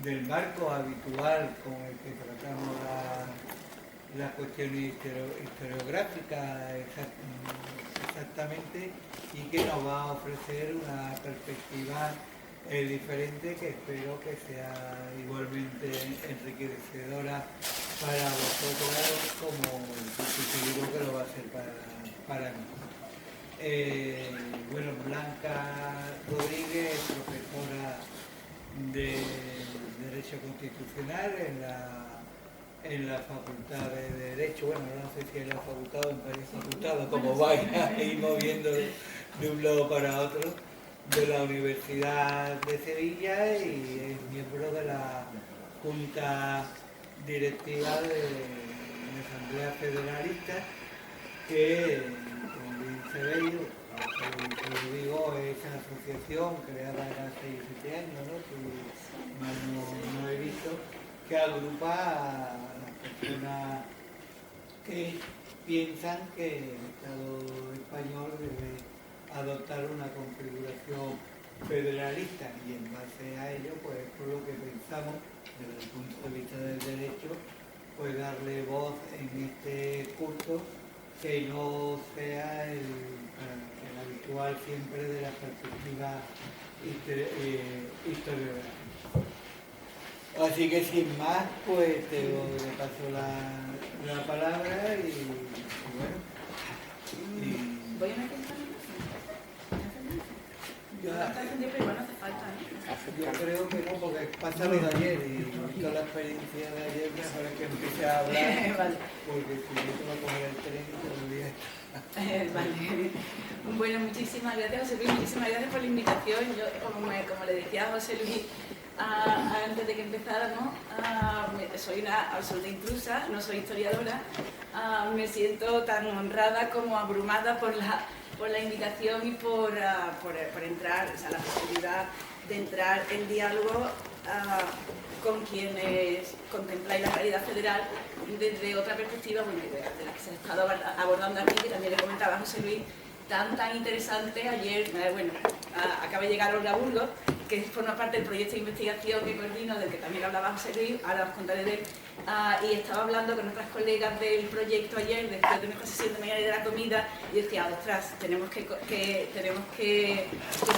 del marco habitual con el que tratamos las cuestiones historiográficas exactamente, y que nos va a ofrecer una perspectiva diferente, que espero que sea igualmente enriquecedora para vosotros, como estoy seguro que lo va a ser para mí. Bueno, Blanca Rodríguez, profesora de Derecho Constitucional en la Facultad de Derecho, bueno, no sé si en la facultad o en varias facultades, como vais a ir moviendo de un lado para otro, de la Universidad de Sevilla, y es miembro de la Junta Directiva de la Asamblea Federalista, que, como bien sabéis, como digo, es una asociación creada hace 7 años, ¿no? Si mal no he visto, que agrupa a las personas que piensan que el Estado español debe adoptar una configuración federalista, y en base a ello, pues por lo que pensamos desde el punto de vista del derecho, pues darle voz en este curso, que no sea el habitual siempre de la perspectiva historiográfica. Así que sin más, pues te paso la palabra y bueno. ¿Voy a meter Yo creo que no, porque pasa lo de ayer y toda la experiencia de ayer mejor es que empiece a hablar, vale. Porque si no te va a coger el tren y te lo Vale. Bueno, muchísimas gracias, José Luis, muchísimas gracias por la invitación. Yo, como le decía a José Luis antes de que empezáramos, soy una absoluta intrusa, no soy historiadora. Me siento tan honrada como abrumada por la invitación y por entrar, o sea, la posibilidad de entrar en diálogo con quienes contempláis la realidad federal desde otra perspectiva, bueno, de la que se ha estado abordando aquí, que también le comentaba a José Luis, tan interesante. Ayer, acaba de llegar Olga Burgos, que forma parte del proyecto de investigación que coordino, del que también hablaba José Luis, ahora os contaré de él, y estaba hablando con otras colegas del proyecto ayer, después de nuestra sesión de mañana y de la comida, y decía, ostras, tenemos que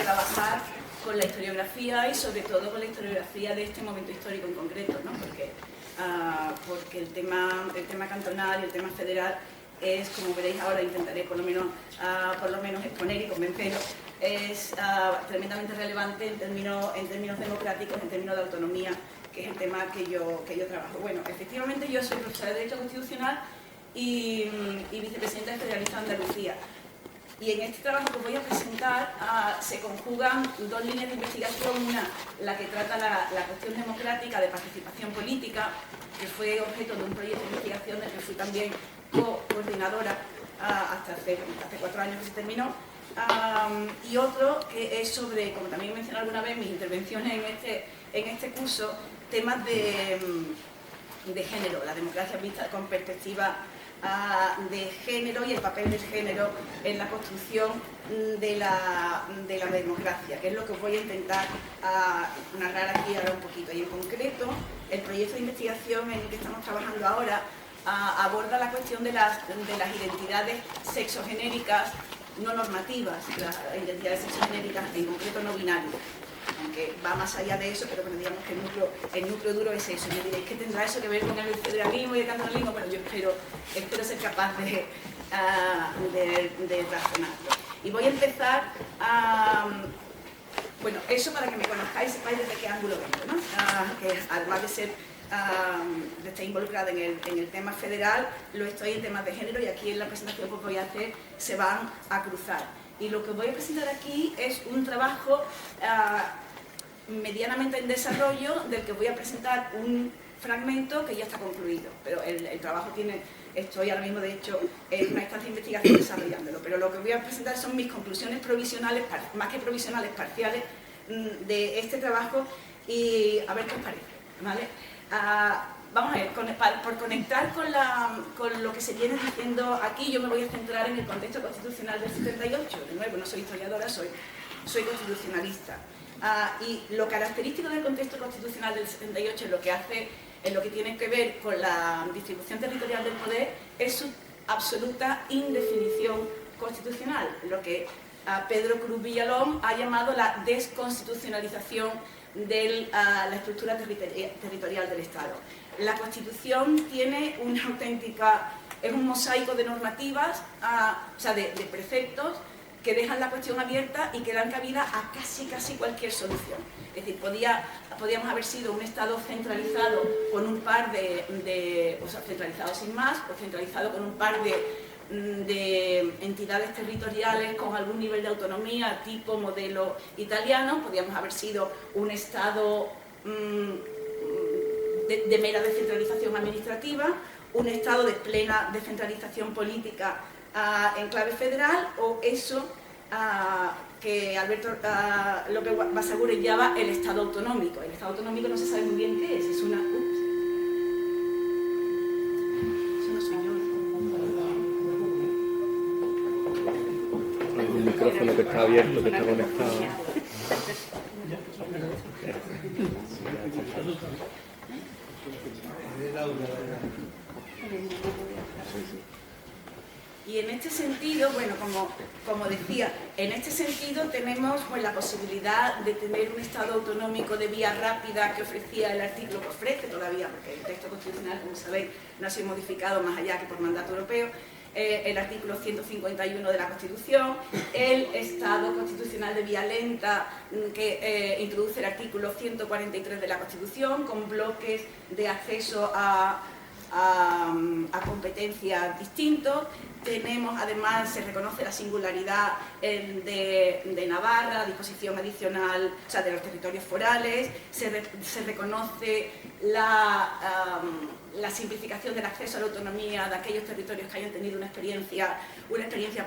trabajar con la historiografía, y sobre todo con la historiografía de este momento histórico en concreto, ¿no? Porque el tema cantonal y el tema federal es, como veréis ahora, intentaré por lo menos exponer y convenceros, es tremendamente relevante en términos democráticos, en términos de autonomía, que es el tema que yo trabajo. Bueno, efectivamente yo soy profesora de Derecho Constitucional y vicepresidenta federalista de Andalucía. Y en este trabajo que os voy a presentar se conjugan dos líneas de investigación. Una, la que trata la cuestión democrática de participación política, que fue objeto de un proyecto de investigación del que fui también coordinadora hasta hace 4 años que se terminó. Y otro que es sobre, como también he mencionado alguna vez en mis intervenciones en este curso, temas de género, la democracia vista con perspectiva de género y el papel del género en la construcción de la democracia, que es lo que os voy a intentar narrar aquí ahora un poquito. Y en concreto, el proyecto de investigación en el que estamos trabajando ahora aborda la cuestión de las identidades sexogenéricas no normativas, las identidades sexogenéricas en concreto no binarias, aunque va más allá de eso, pero bueno, digamos que el núcleo duro es eso. Y me diréis, ¿qué tendrá eso que ver con el federalismo y el cantonalismo? Bueno, yo espero ser capaz de razonarlo. Y voy a empezar bueno, eso para que me conozcáis, sepáis desde qué ángulo vengo, ¿no? Que además de estar involucrada en el tema federal, lo estoy en temas de género, y aquí en la presentación que voy a hacer se van a cruzar. Y lo que voy a presentar aquí es un trabajo medianamente en desarrollo, del que voy a presentar un fragmento que ya está concluido, pero el trabajo estoy ahora mismo, de hecho, en una instancia de investigación desarrollándolo, pero lo que voy a presentar son mis conclusiones provisionales, más que provisionales, parciales, de este trabajo, y a ver qué os parece, ¿vale? Vamos a ver, por conectar con lo que se viene diciendo aquí, yo me voy a centrar en el contexto constitucional del 78. De nuevo, no soy historiadora, soy constitucionalista. Y lo característico del contexto constitucional del 78 en lo que tiene que ver con la distribución territorial del poder es su absoluta indefinición constitucional, lo que Pedro Cruz Villalón ha llamado la desconstitucionalización de la estructura territorial del Estado. La Constitución tiene una auténtica, es un mosaico de normativas, o sea, de preceptos que dejan la cuestión abierta y que dan cabida a casi cualquier solución. Es decir, podíamos haber sido un Estado centralizado con un par o sea, centralizado sin más, o centralizado con un par de entidades territoriales con algún nivel de autonomía tipo modelo italiano. Podíamos haber sido un Estado de mera descentralización administrativa, un Estado de plena descentralización política en clave federal, o eso que Alberto López Basaguren llama el Estado autonómico. El Estado autonómico no se sabe muy bien qué es una... Ups. Eso no soy yo. Hay un micrófono que está abierto, que está conectado. Y en este sentido, bueno, como decía, en este sentido tenemos pues, la posibilidad de tener un Estado autonómico de vía rápida que ofrecía el artículo, que ofrece todavía, porque el texto constitucional, como sabéis, no ha sido modificado más allá que por mandato europeo, el artículo 151 de la Constitución, el Estado constitucional de vía lenta que introduce el artículo 143 de la Constitución, con bloques de acceso a competencias distintos. Tenemos, además, se reconoce la singularidad de Navarra, la disposición adicional, o sea, de los territorios forales, se reconoce la simplificación del acceso a la autonomía de aquellos territorios que hayan tenido una experiencia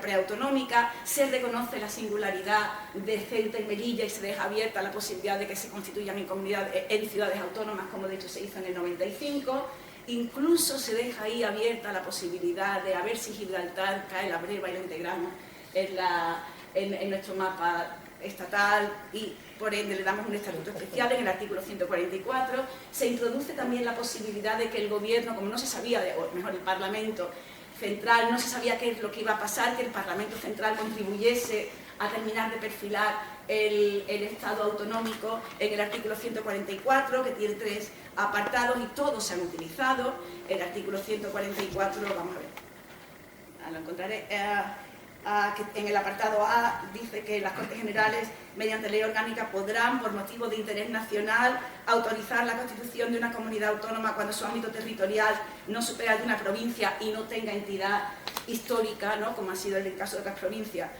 preautonómica, se reconoce la singularidad de Ceuta y Melilla y se deja abierta la posibilidad de que se constituyan en ciudades autónomas, como de hecho se hizo en el 95. Incluso se deja ahí abierta la posibilidad de a ver si Gibraltar cae la breva y lo integramos en nuestro mapa estatal y por ende le damos un estatuto especial en el artículo 144. Se introduce también la posibilidad de que el gobierno, como no se sabía, o mejor el Parlamento Central, no se sabía qué es lo que iba a pasar, que el Parlamento Central contribuyese a terminar de perfilar el Estado autonómico en el artículo 144, que tiene 3 apartados y todos se han utilizado. El artículo 144, vamos a ver, lo encontraré, que en el apartado A dice que las Cortes Generales, mediante ley orgánica, podrán, por motivos de interés nacional, autorizar la constitución de una comunidad autónoma cuando su ámbito territorial no supera el de una provincia y no tenga entidad histórica, ¿no?, como ha sido el caso de otras provincias,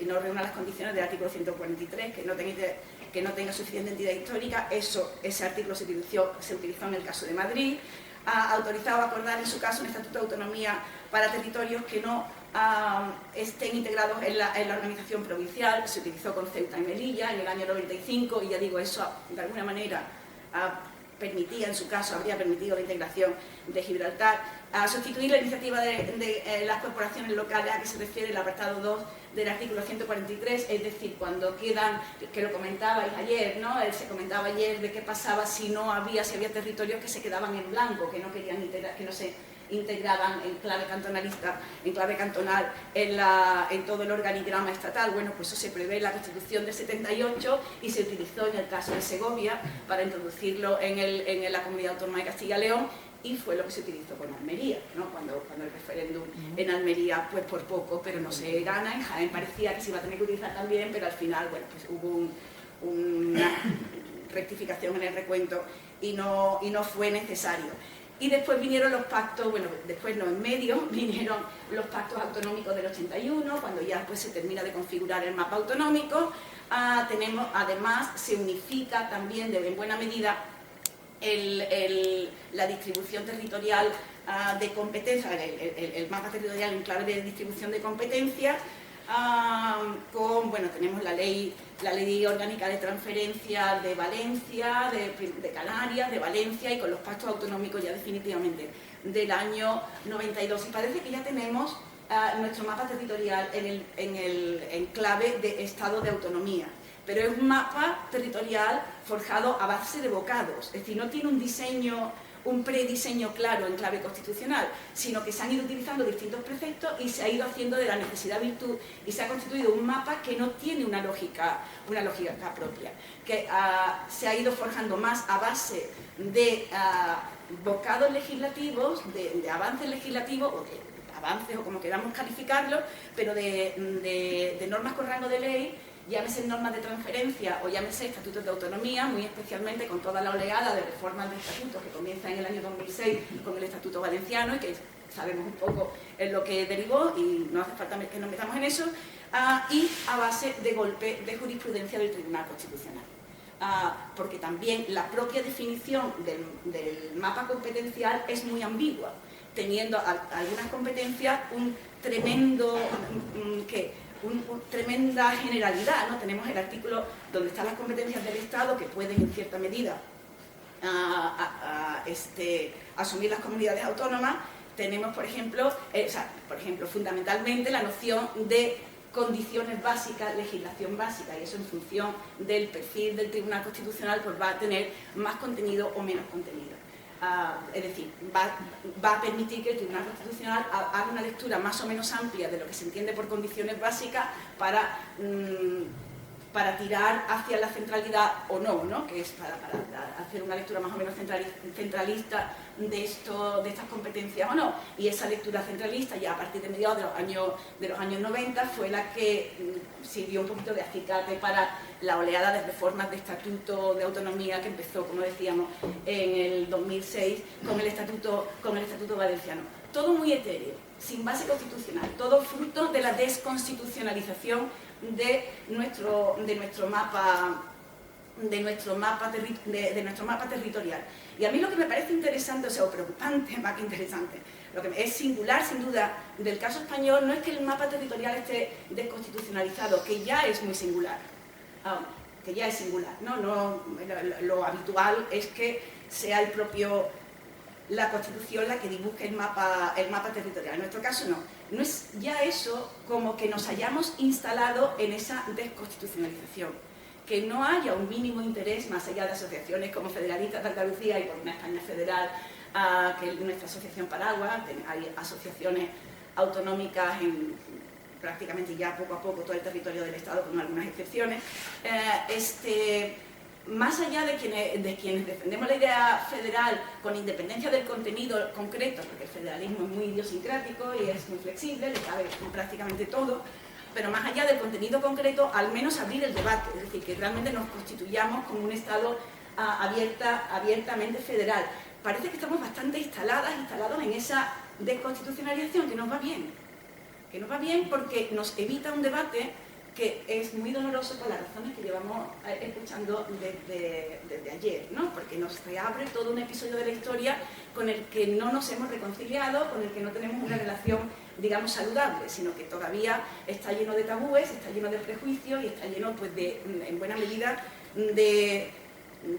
y no reúna las condiciones del artículo 143, que no tenga suficiente entidad histórica. Ese artículo se utilizó en el caso de Madrid. Ha autorizado a acordar en su caso un estatuto de autonomía para territorios que no estén integrados en la organización provincial. Se utilizó con Ceuta y Melilla en el año 95 y ya digo, eso de alguna manera permitía, en su caso, habría permitido la integración de Gibraltar. A sustituir la iniciativa de las corporaciones locales a que se refiere el apartado 2 del artículo 143, es decir, cuando quedan, que lo comentabais ayer, ¿no? Se comentaba ayer de qué pasaba si había territorios que se quedaban en blanco, que no querían integrar, que no se integraban en clave cantonalista, en clave cantonal en todo el organigrama estatal. Bueno, pues eso se prevé en la Constitución del 78 y se utilizó en el caso de Segovia para introducirlo en la Comunidad Autónoma de Castilla y León, y fue lo que se utilizó con Almería, ¿no? Cuando el referéndum en Almería, pues por poco, pero no se gana. En Jaén parecía que se iba a tener que utilizar también, pero al final, bueno, pues hubo una rectificación en el recuento y no fue necesario. Y después vinieron los pactos, bueno, después no, en medio vinieron los pactos autonómicos del 81, cuando ya pues, se termina de configurar el mapa autonómico. Además, se unifica también en buena medida la distribución territorial de competencias, el mapa territorial en clave de distribución de competencias, tenemos la ley orgánica de transferencia de Valencia, de Canarias, de Valencia, y con los pactos autonómicos ya definitivamente del año 92. Y parece que ya tenemos nuestro mapa territorial en el enclave de estado de autonomía, pero es un mapa territorial forjado a base de bocados, es decir, no tiene un diseño, un prediseño claro en clave constitucional, sino que se han ido utilizando distintos preceptos y se ha ido haciendo de la necesidad virtud y se ha constituido un mapa que no tiene una lógica propia, que se ha ido forjando más a base de bocados legislativos, de avances legislativos, o de avances o como queramos calificarlos, pero de normas con rango de ley, llámese normas de transferencia o llámese estatutos de autonomía, muy especialmente con toda la oleada de reformas de estatutos que comienza en el año 2006 con el Estatuto Valenciano y que sabemos un poco en lo que derivó y no hace falta que nos metamos en eso, y a base de golpe de jurisprudencia del Tribunal Constitucional. Porque también la propia definición del mapa competencial es muy ambigua, teniendo algunas competencias tremenda generalidad, ¿no? Tenemos el artículo donde están las competencias del Estado que pueden en cierta medida asumir las comunidades autónomas. Tenemos, por ejemplo, fundamentalmente la noción de condiciones básicas, legislación básica, y eso en función del perfil del Tribunal Constitucional pues va a tener más contenido o menos contenido. Es decir, va a permitir que el Tribunal Constitucional haga una lectura más o menos amplia de lo que se entiende por condiciones básicas para tirar hacia la centralidad o no, ¿no? Que es para hacer una lectura más o menos centralista de estas competencias o no. Y esa lectura centralista, ya a partir de mediados de los años 90, fue la que sirvió un poquito de acicate para la oleada de reformas de estatuto de autonomía que empezó, como decíamos, en el 2006 con el estatuto valenciano. Todo muy etéreo, sin base constitucional, todo fruto de la desconstitucionalización de nuestro mapa territorial. Y a mí lo que me parece interesante, o preocupante más que interesante, lo que es singular sin duda del caso español, no es que el mapa territorial esté desconstitucionalizado, que ya es muy singular, ¿no? Lo habitual es que sea la Constitución la que dibuje el mapa territorial. En nuestro caso no es ya eso como que nos hayamos instalado en esa desconstitucionalización, que no haya un mínimo interés más allá de asociaciones como Federalistas de Andalucía y por una España federal, que es nuestra asociación paraguas, hay asociaciones autonómicas en prácticamente ya poco a poco todo el territorio del Estado con algunas excepciones. Más allá de quienes defendemos la idea federal con independencia del contenido concreto, porque el federalismo es muy idiosincrático y es muy flexible, le cabe prácticamente todo, pero más allá del contenido concreto, al menos abrir el debate, es decir, que realmente nos constituyamos como un Estado abiertamente federal. Parece que estamos bastante instalados en esa desconstitucionalización, que nos va bien porque nos evita un debate que es muy doloroso por las razones que llevamos escuchando desde ayer, ¿no? Porque nos reabre todo un episodio de la historia con el que no nos hemos reconciliado, con el que no tenemos una relación, digamos, saludable, sino que todavía está lleno de tabúes, está lleno de prejuicios y está lleno, pues, en buena medida, de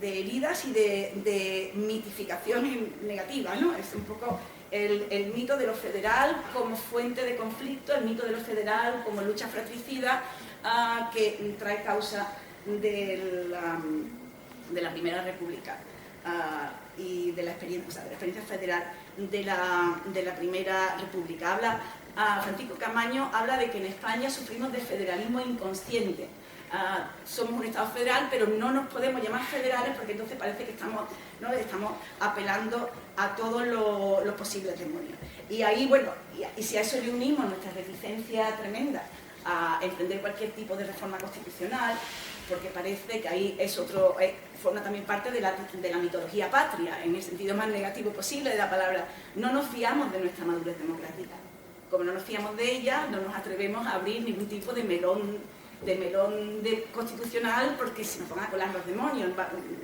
heridas y de mitificaciones negativas, ¿no? Es un poco el mito de lo federal como fuente de conflicto, el mito de lo federal como lucha fratricida que trae causa de la Primera República y de la experiencia federal de la Primera República. Francisco Camaño habla de que en España sufrimos de federalismo inconsciente. Somos un Estado federal, pero no nos podemos llamar federales porque entonces parece que estamos apelando a todos los posibles demonios. Y ahí, bueno, y si a eso le unimos nuestra reticencia tremenda a emprender cualquier tipo de reforma constitucional, porque parece que ahí forma también parte de la mitología patria, en el sentido más negativo posible de la palabra. No nos fiamos de nuestra madurez democrática. Como no nos fiamos de ella, no nos atrevemos a abrir ningún tipo de melón constitucional, porque se nos van a colar los demonios,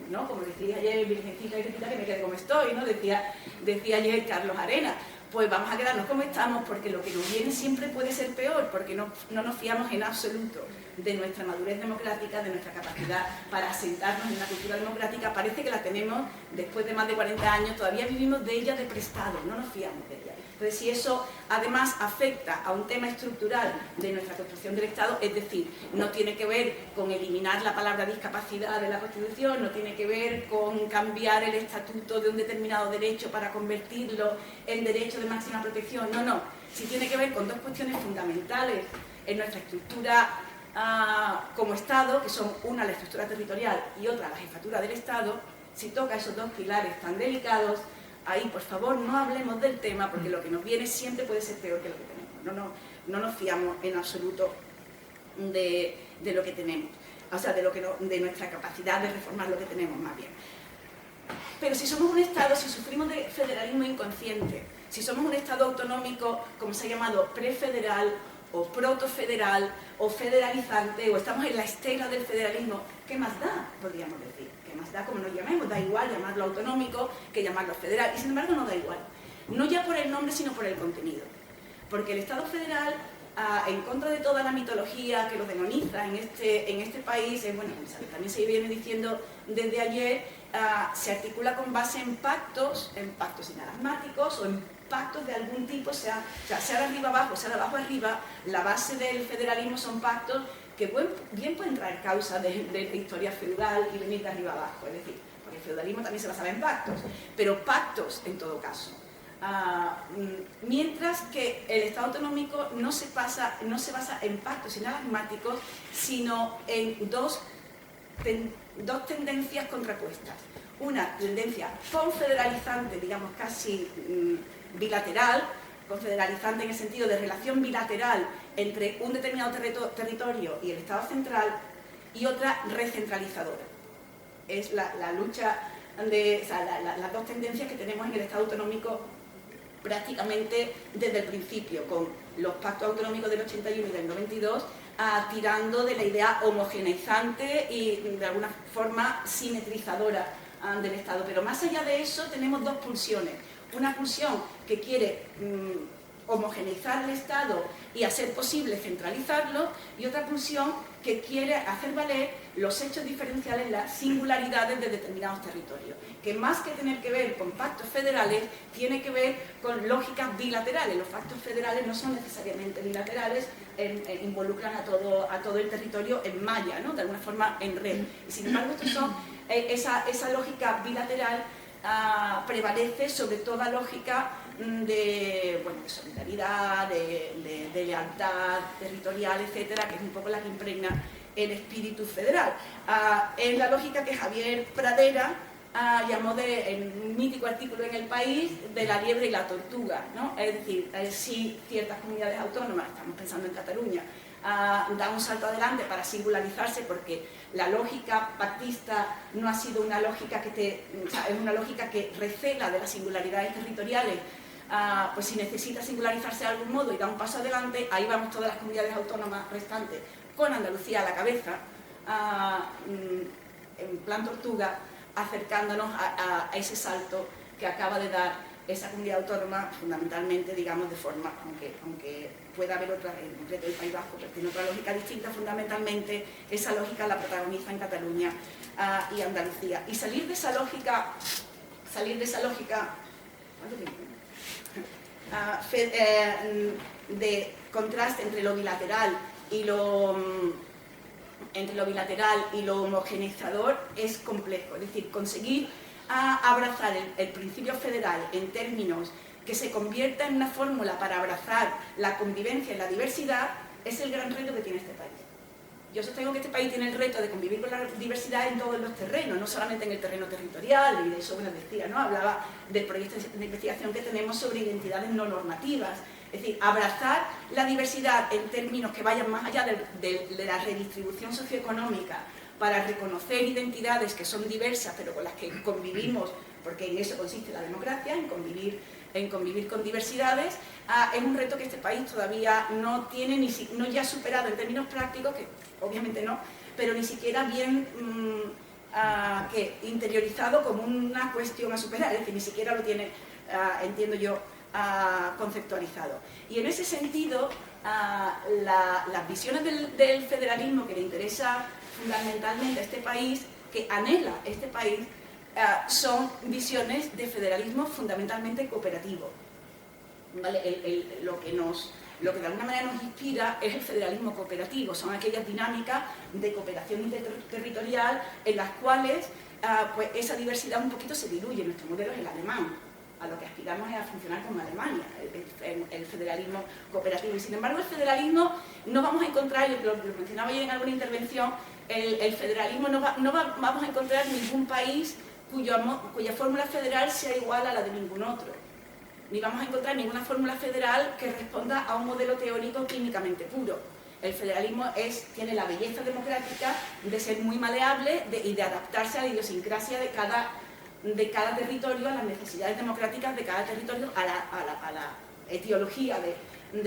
¿no? Como decía ayer Virgencita y Repita, que me quede como estoy, ¿no? Decía ayer Carlos Arenas. Pues vamos a quedarnos como estamos, porque lo que nos viene siempre puede ser peor, porque no nos fiamos en absoluto de nuestra madurez democrática, de nuestra capacidad para asentarnos en una cultura democrática. Parece que la tenemos después de más de 40 años, todavía vivimos de ella de prestado, no nos fiamos de ella. Entonces, si eso además afecta a un tema estructural de nuestra construcción del Estado, es decir, no tiene que ver con eliminar la palabra discapacidad de la Constitución, no tiene que ver con cambiar el estatuto de un determinado derecho para convertirlo en derecho de máxima protección, no, sí tiene que ver con dos cuestiones fundamentales en nuestra estructura como Estado, que son una la estructura territorial y otra la jefatura del Estado. Si toca esos dos pilares tan delicados, ahí, por favor, no hablemos del tema, porque lo que nos viene siempre puede ser peor que lo que tenemos. No nos fiamos en absoluto de lo que tenemos, o sea, de nuestra capacidad de reformar lo que tenemos, más bien. Pero si somos un Estado, si sufrimos de federalismo inconsciente, si somos un Estado autonómico, como se ha llamado, prefederal o protofederal o federalizante, o estamos en la estela del federalismo, ¿qué más da? Podríamos decir. ¿Qué más da? Como nos llamemos, da igual llamarlo autonómico que llamarlo federal, y sin embargo no da igual. No ya por el nombre, sino por el contenido. Porque el Estado federal, en contra de toda la mitología que lo demoniza en este país, bueno, también se viene diciendo desde ayer, se articula con base en pactos sinalagmáticos o en pactos de algún tipo, sea de arriba abajo, sea de abajo arriba. La base del federalismo son pactos que bien pueden traer causas de historia feudal y venir de arriba abajo, es decir, porque el feudalismo también se basaba en pactos, pero pactos en todo caso. Mientras que el Estado autonómico no se basa en pactos sinalagmáticos, sino en dos tendencias contrapuestas. Una tendencia confederalizante, digamos casi bilateral, confederalizante en el sentido de relación bilateral entre un determinado territorio y el Estado central, y otra recentralizadora. Es la lucha las dos tendencias que tenemos en el Estado autonómico prácticamente desde el principio, con los pactos autonómicos del 81 y del 92, tirando de la idea homogeneizante y de alguna forma simetrizadora del Estado. Pero más allá de eso tenemos dos pulsiones. Una pulsión que quiere homogeneizar el Estado y hacer posible centralizarlo, y otra pulsión que quiere hacer valer los hechos diferenciales, las singularidades de determinados territorios, que más que tener que ver con pactos federales, tiene que ver con lógicas bilaterales. Los pactos federales no son necesariamente bilaterales, involucran a todo el territorio en malla, ¿no? De alguna forma en red. Y sin embargo, esa lógica bilateral prevalece sobre toda lógica de solidaridad, de lealtad territorial, etcétera, que es un poco la que impregna el espíritu federal. Es la lógica que Javier Pradera llamó en un mítico artículo en El País de la liebre y la tortuga, ¿no? Es decir, si ciertas comunidades autónomas, estamos pensando en Cataluña, da un salto adelante para singularizarse, porque la lógica pactista no ha sido una lógica es una lógica que recela de las singularidades territoriales. Pues si necesita singularizarse de algún modo y da un paso adelante, ahí vamos todas las comunidades autónomas restantes, con Andalucía a la cabeza, en plan tortuga, acercándonos a ese salto que acaba de dar esa comunidad autónoma, fundamentalmente, digamos, de forma, aunque pueda haber otra, en concreto el País Vasco, pero tiene otra lógica distinta, fundamentalmente esa lógica la protagoniza en Cataluña y Andalucía. Y salir de esa lógica, de contraste entre lo bilateral y lo homogeneizador es complejo. Es decir, conseguir abrazar el principio federal en términos que se convierta en una fórmula para abrazar la convivencia y la diversidad es el gran reto que tiene este país. Yo sostengo que este país tiene el reto de convivir con la diversidad en todos los terrenos, no solamente en el terreno territorial, y de eso decía, ¿no? Hablaba del proyecto de investigación que tenemos sobre identidades no normativas. Es decir, abrazar la diversidad en términos que vayan más allá de la redistribución socioeconómica, para reconocer identidades que son diversas, pero con las que convivimos, porque en eso consiste la democracia, en convivir con diversidades, es un reto que este país todavía no tiene, no ya superado en términos prácticos, que obviamente no, pero ni siquiera bien interiorizado como una cuestión a superar, es decir, ni siquiera lo tiene, entiendo yo, conceptualizado. Y en ese sentido, las visiones del federalismo que le interesa fundamentalmente a este país, que anhela este país, son visiones de federalismo fundamentalmente cooperativo. ¿vale? Lo que de alguna manera nos inspira es el federalismo cooperativo, son aquellas dinámicas de cooperación interterritorial en las cuales pues esa diversidad un poquito se diluye. Nuestro modelo es el alemán, a lo que aspiramos es a funcionar como Alemania, el federalismo cooperativo. Y sin embargo el federalismo no vamos a encontrar, lo mencionaba yo en alguna intervención, el federalismo no vamos a encontrar ningún país cuya fórmula federal sea igual a la de ningún otro. Ni vamos a encontrar ninguna fórmula federal que responda a un modelo teórico clínicamente puro. El federalismo tiene la belleza democrática de ser muy maleable y de adaptarse a la idiosincrasia de cada territorio, a las necesidades democráticas de cada territorio, a la etiología de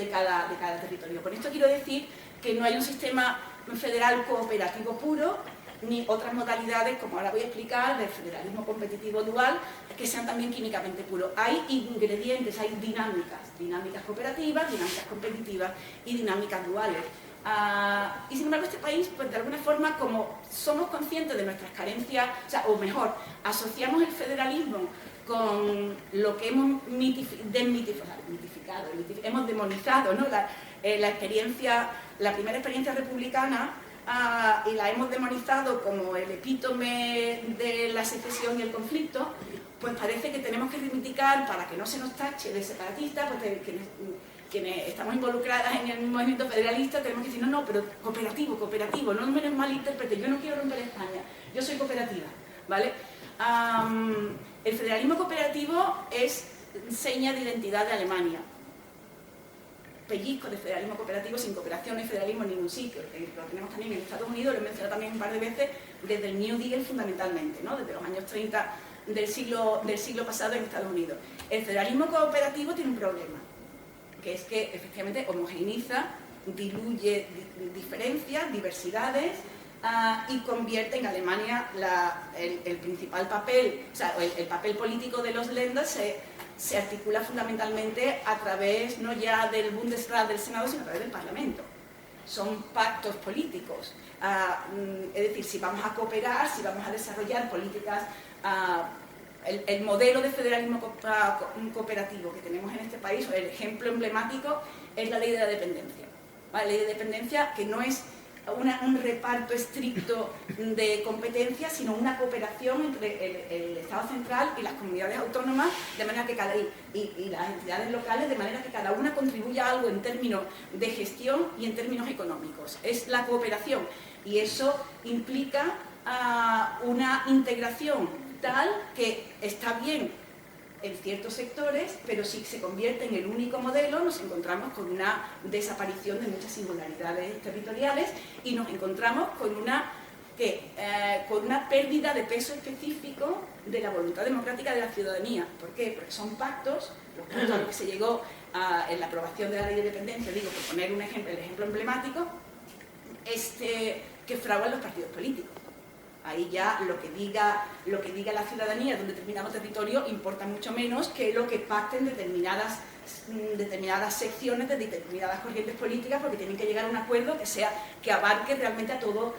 cada territorio. Con esto quiero decir que no hay un sistema federal cooperativo puro, ni otras modalidades, como ahora voy a explicar, del federalismo competitivo dual, que sean también químicamente puros. Hay ingredientes, hay dinámicas cooperativas, dinámicas competitivas y dinámicas duales. Y sin embargo este país, pues de alguna forma, como somos conscientes de nuestras carencias, o mejor, asociamos el federalismo con lo que hemos hemos demonizado, ¿no? La primera experiencia republicana, y la hemos demonizado como el epítome de la secesión y el conflicto, pues parece que tenemos que reivindicar, para que no se nos tache de separatistas, pues quienes estamos involucradas en el movimiento federalista, tenemos que decir, no, pero cooperativo, no me malinterprete, yo no quiero romper España, yo soy cooperativa, ¿vale? El federalismo cooperativo es seña de identidad de Alemania. Pellizco de federalismo cooperativo, sin cooperación y federalismo en ningún sitio. Lo tenemos también en Estados Unidos, lo he mencionado también un par de veces, desde el New Deal fundamentalmente, ¿no? Desde los años 30 del siglo pasado en Estados Unidos. El federalismo cooperativo tiene un problema, que es que efectivamente homogeneiza, diluye diferencias, diversidades, y convierte en Alemania el principal papel, el papel político de los Länder se articula fundamentalmente a través no ya del Bundesrat, del Senado, sino a través del Parlamento. Son pactos políticos. Es decir, si vamos a cooperar, si vamos a desarrollar políticas, el modelo de federalismo cooperativo que tenemos en este país, el ejemplo emblemático es la ley de la dependencia. La ley de dependencia que no es un reparto estricto de competencias, sino una cooperación entre el Estado central y las comunidades autónomas, de manera que y las entidades locales, de manera que cada una contribuya a algo en términos de gestión y en términos económicos. Es la cooperación, y eso implica una integración tal que está bien en ciertos sectores, pero si se convierte en el único modelo, nos encontramos con una desaparición de muchas singularidades territoriales y nos encontramos con una pérdida de peso específico de la voluntad democrática de la ciudadanía. ¿Por qué? Porque son pactos, los pactos a los que se llegó en la aprobación de la ley de dependencia, digo, por poner el ejemplo emblemático, que fraguan los partidos políticos. Ahí ya lo que diga la ciudadanía de un determinado territorio importa mucho menos que lo que pacten determinadas secciones de determinadas corrientes políticas, porque tienen que llegar a un acuerdo que abarque realmente a todo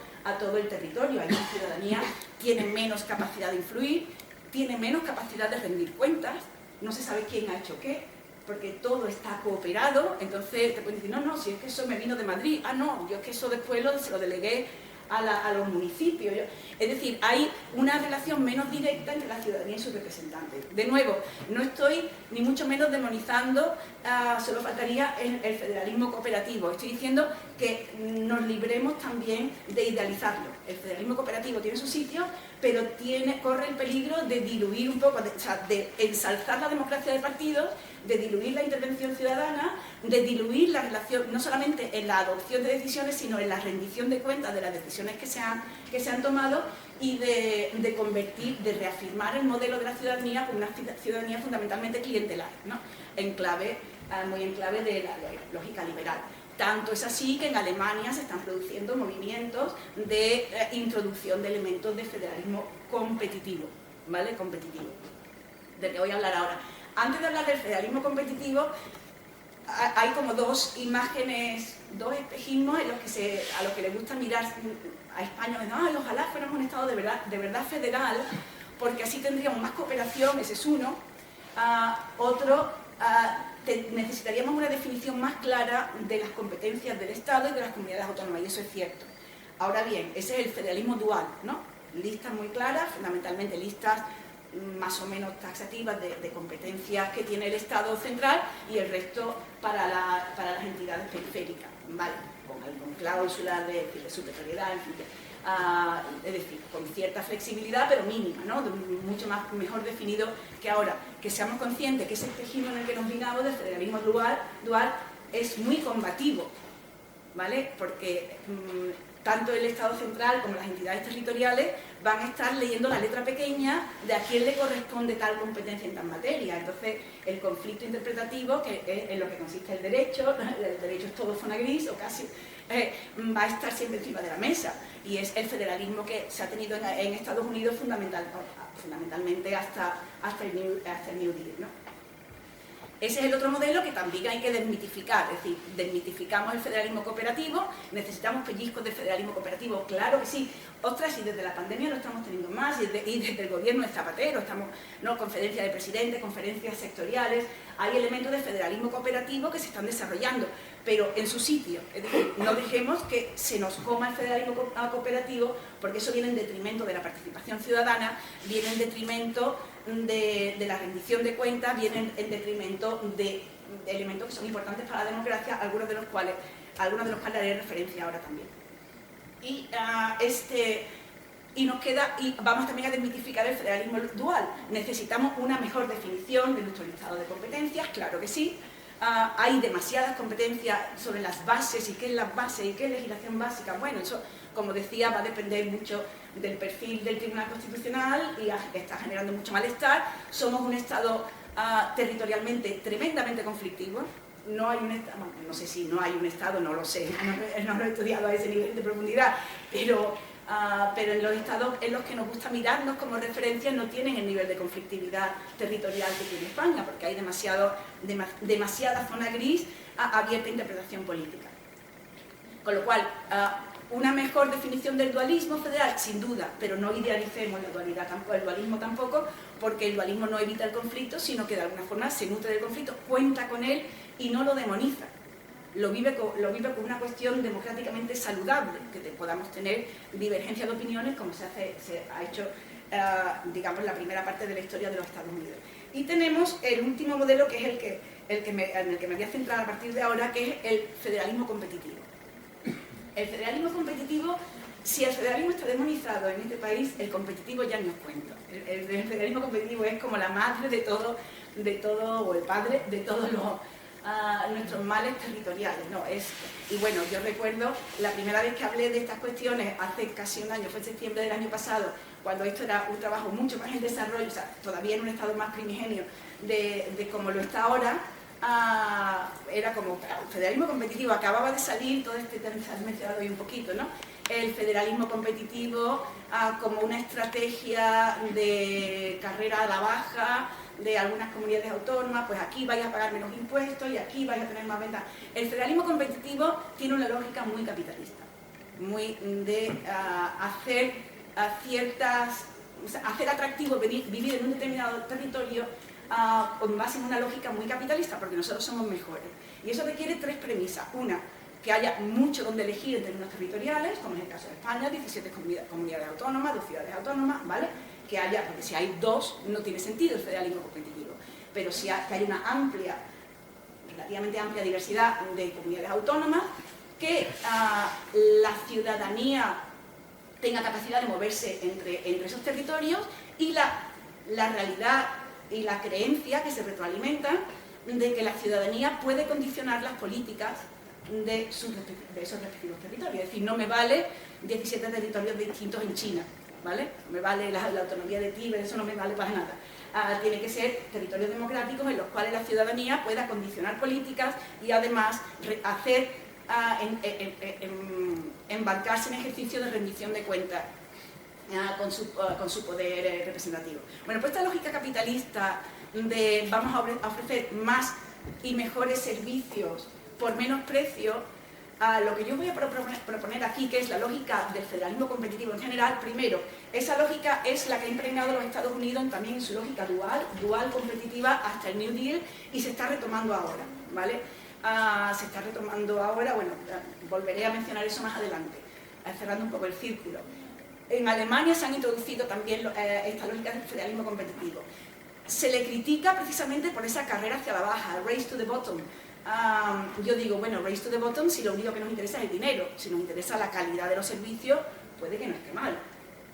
el territorio. Ahí la ciudadanía tiene menos capacidad de influir, tiene menos capacidad de rendir cuentas, no se sabe quién ha hecho qué, porque todo está cooperado. Entonces te pueden decir, no, si es que eso me vino de Madrid, no, yo es que eso después se lo delegué a los municipios. Es decir, hay una relación menos directa entre la ciudadanía y sus representantes. De nuevo, no estoy ni mucho menos demonizando, solo faltaría el federalismo cooperativo. Estoy diciendo que nos libremos también de idealizarlo. El federalismo cooperativo tiene su sitio, pero corre el peligro de diluir un poco, de ensalzar la democracia de partidos, de diluir la intervención ciudadana, de diluir la relación, no solamente en la adopción de decisiones, sino en la rendición de cuentas de las decisiones que se han tomado, y de reafirmar el modelo de la ciudadanía como una ciudadanía fundamentalmente clientelar, ¿no? Muy en clave de la lógica liberal. Tanto es así que en Alemania se están produciendo movimientos de introducción de elementos de federalismo competitivo, ¿vale? Competitivo, del que voy a hablar ahora. Antes de hablar del federalismo competitivo, hay como dos imágenes, dos espejismos a los que les gusta mirar a España, diciendo, ojalá fuéramos un Estado de verdad federal, porque así tendríamos más cooperación, ese es uno. Otro, necesitaríamos una definición más clara de las competencias del Estado y de las comunidades autónomas, y eso es cierto. Ahora bien, ese es el federalismo dual, ¿no? Listas muy claras, fundamentalmente listas más o menos taxativas de competencias que tiene el Estado central y el resto para las entidades periféricas, ¿vale? Con cláusulas de supletoriedad, en fin. Es decir, con cierta flexibilidad, pero mínima, ¿no? Mucho mejor definido que ahora. Que seamos conscientes que ese tejido en el que nos vingamos del federalismo dual es muy combativo, ¿vale? Porque tanto el Estado central como las entidades territoriales van a estar leyendo la letra pequeña de a quién le corresponde tal competencia en tal materia. Entonces, el conflicto interpretativo, que es en lo que consiste el derecho es todo zona gris o casi, va a estar siempre encima de la mesa. Y es el federalismo que se ha tenido en Estados Unidos fundamentalmente hasta el New Deal, ¿no? Ese es el otro modelo que también hay que desmitificar, es decir, desmitificamos el federalismo cooperativo, necesitamos pellizcos de federalismo cooperativo, claro que sí. Ostras, y desde la pandemia lo estamos teniendo más, y desde el gobierno de Zapatero, estamos, ¿no?, conferencias de presidentes, conferencias sectoriales, hay elementos de federalismo cooperativo que se están desarrollando, pero en su sitio. Es decir, no dejemos que se nos coma el federalismo cooperativo, porque eso viene en detrimento de la participación ciudadana, viene en detrimento de la rendición de cuentas, viene en detrimento de elementos que son importantes para la democracia, algunos de los cuales haré referencia ahora también. Y nos queda, y vamos también a desmitificar el federalismo dual. Necesitamos una mejor definición de nuestro listado de competencias, claro que sí. Hay demasiadas competencias sobre las bases, y qué es la base y qué es legislación básica. Bueno, eso, como decía, va a depender mucho del perfil del Tribunal Constitucional y está generando mucho malestar. Somos un Estado territorialmente tremendamente conflictivo. No hay un Estado, bueno, no sé si no hay un Estado, no lo sé, no lo he estudiado a ese nivel de profundidad, pero en los estados en los que nos gusta mirarnos como referencia no tienen el nivel de conflictividad territorial que tiene España, porque hay demasiada zona gris abierta a interpretación política. Con lo cual, una mejor definición del dualismo federal, sin duda, pero no idealicemos la dualidad, el dualismo tampoco, porque el dualismo no evita el conflicto, sino que de alguna forma se nutre del conflicto, cuenta con él y no lo demoniza. Lo vive como una cuestión democráticamente saludable, que podamos tener divergencia de opiniones, como se ha hecho, digamos, en la primera parte de la historia de los Estados Unidos. Y tenemos el último modelo, que es en el que me voy a centrar a partir de ahora, que es el federalismo competitivo. El federalismo competitivo, si el federalismo está demonizado en este país, el competitivo ya no os cuento. El federalismo competitivo es como la madre de todo, o el padre de todos nuestros males territoriales, ¿no? Y bueno, yo recuerdo la primera vez que hablé de estas cuestiones hace casi un año, fue en septiembre del año pasado, cuando esto era un trabajo mucho más en desarrollo, o sea, todavía en un estado más primigenio de como lo está ahora. Era como el federalismo competitivo, acababa de salir todo este tema, se ha mencionado hoy un poquito, ¿no? El federalismo competitivo como una estrategia de carrera a la baja de algunas comunidades autónomas, pues aquí vais a pagar menos impuestos y aquí vais a tener más ventas. El federalismo competitivo tiene una lógica muy capitalista, muy de hacer atractivo vivir en un determinado territorio con base en una lógica muy capitalista, porque nosotros somos mejores. Y eso requiere tres premisas. Una, que haya mucho donde elegir en términos territoriales, como es el caso de España, 17 comunidades autónomas, 2 ciudades autónomas, ¿vale? Que haya, porque si hay 2 no tiene sentido el federalismo competitivo, pero que haya una relativamente amplia diversidad de comunidades autónomas, que la ciudadanía tenga capacidad de moverse entre esos territorios, y la realidad y la creencia que se retroalimentan de que la ciudadanía puede condicionar las políticas de esos respectivos territorios. Es decir, no me vale 17 territorios distintos en China, ¿vale? No me vale la autonomía de Tíbet, eso no me vale para nada. Tiene que ser territorios democráticos en los cuales la ciudadanía pueda condicionar políticas y además embarcarse en ejercicio de rendición de cuentas con su poder representativo. Bueno, pues esta lógica capitalista de vamos a ofrecer más y mejores servicios por menos precio Lo que yo voy a proponer aquí, que es la lógica del federalismo competitivo en general, primero, esa lógica es la que ha impregnado los Estados Unidos también en su lógica dual competitiva hasta el New Deal, y se está retomando ahora, ¿vale? Se está retomando ahora, bueno, volveré a mencionar eso más adelante, cerrando un poco el círculo. En Alemania se han introducido también esta lógica del federalismo competitivo. Se le critica precisamente por esa carrera hacia la baja, race to the bottom. Yo digo, bueno, race to the bottom si lo único que nos interesa es el dinero, si nos interesa la calidad de los servicios, puede que no esté mal,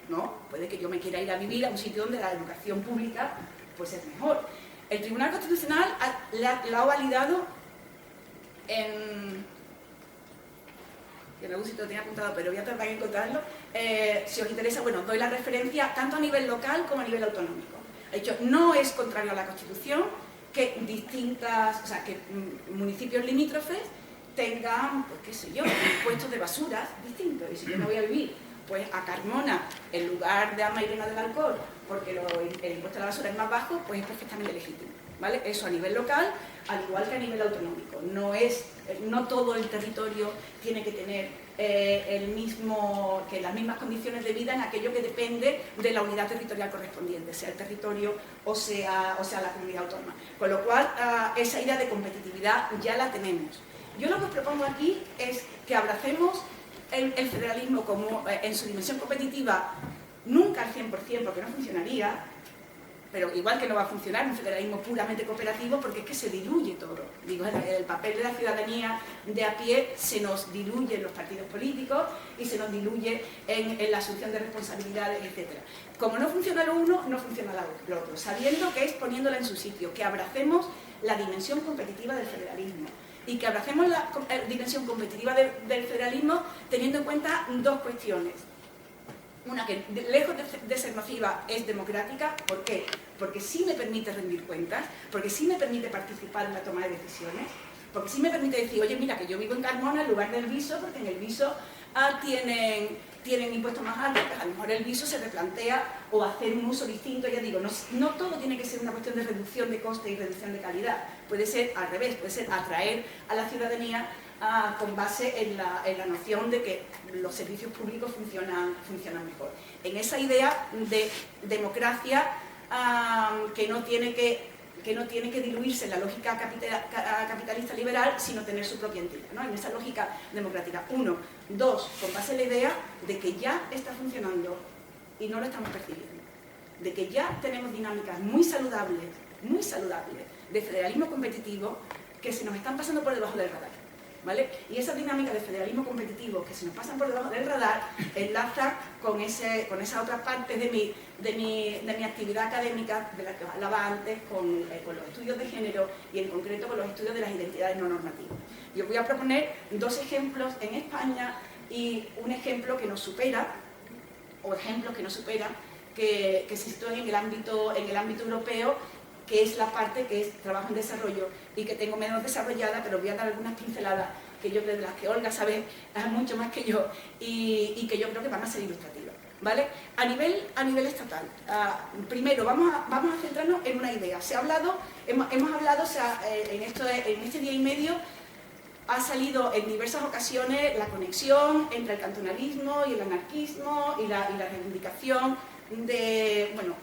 ¿no? Puede que yo me quiera ir a vivir a un sitio donde la educación pública pues es mejor. El Tribunal Constitucional la ha validado en algún sitio lo tenía apuntado, pero voy a tratar de encontrarlo. Si os interesa, bueno, doy la referencia tanto a nivel local como a nivel autonómico. Ha dicho, no es contrario a la Constitución que que municipios limítrofes tengan, pues qué sé yo, impuestos de basuras distintos. Y si yo me voy a vivir pues a Carmona, en lugar de a Mairena del Alcor, porque el impuesto de la basura es más bajo, pues es perfectamente legítimo, ¿vale? Eso a nivel local, al igual que a nivel autonómico. No todo el territorio tiene que tener las mismas condiciones de vida en aquello que depende de la unidad territorial correspondiente, sea el territorio o sea la comunidad autónoma. Con lo cual, esa idea de competitividad ya la tenemos. Yo lo que os propongo aquí es que abracemos el federalismo como, en su dimensión competitiva, nunca al 100%, porque no funcionaría, pero igual que no va a funcionar un federalismo puramente cooperativo, porque es que se diluye todo. Digo, el papel de la ciudadanía de a pie se nos diluye en los partidos políticos y se nos diluye en la asunción de responsabilidades, etc. Como no funciona lo uno, no funciona lo otro, sabiendo que es poniéndola en su sitio, que abracemos la dimensión competitiva del federalismo y que abracemos la dimensión competitiva del federalismo teniendo en cuenta dos cuestiones. Una que, lejos de ser nociva, es democrática. ¿Por qué? Porque sí me permite rendir cuentas, porque sí me permite participar en la toma de decisiones, porque sí me permite decir, oye, mira, que yo vivo en Carmona en lugar del Viso, porque en el Viso tienen impuestos más altos, pues a lo mejor el Viso se replantea o hacer un uso distinto. Ya digo, no todo tiene que ser una cuestión de reducción de coste y reducción de calidad, puede ser al revés, puede ser atraer a la ciudadanía con base en la noción de que los servicios públicos funcionan mejor. En esa idea de democracia que no tiene que diluirse en la lógica capitalista liberal, sino tener su propia entidad, ¿no? En esa lógica democrática. Uno. Dos, con base en la idea de que ya está funcionando y no lo estamos percibiendo. De que ya tenemos dinámicas muy saludables de federalismo competitivo que se nos están pasando por debajo del radar, ¿vale? Y esa dinámica de federalismo competitivo que se nos pasan por debajo del radar enlaza con esa otra parte de mi actividad académica, de la que os hablaba antes, con los estudios de género y en concreto con los estudios de las identidades no normativas. Yo voy a proponer dos ejemplos en España y un ejemplo que nos supera, o ejemplos que nos superan, que se sitúan en el ámbito europeo, que es la parte que es trabajo en desarrollo y que tengo menos desarrollada, pero voy a dar algunas pinceladas que yo creo de las que Olga sabe mucho más que yo y que yo creo que van a ser ilustrativas, ¿vale? A nivel estatal, primero vamos a centrarnos en una idea. Hemos hablado, o sea, en este día y medio ha salido en diversas ocasiones la conexión entre el cantonalismo y el anarquismo y la reivindicación bueno,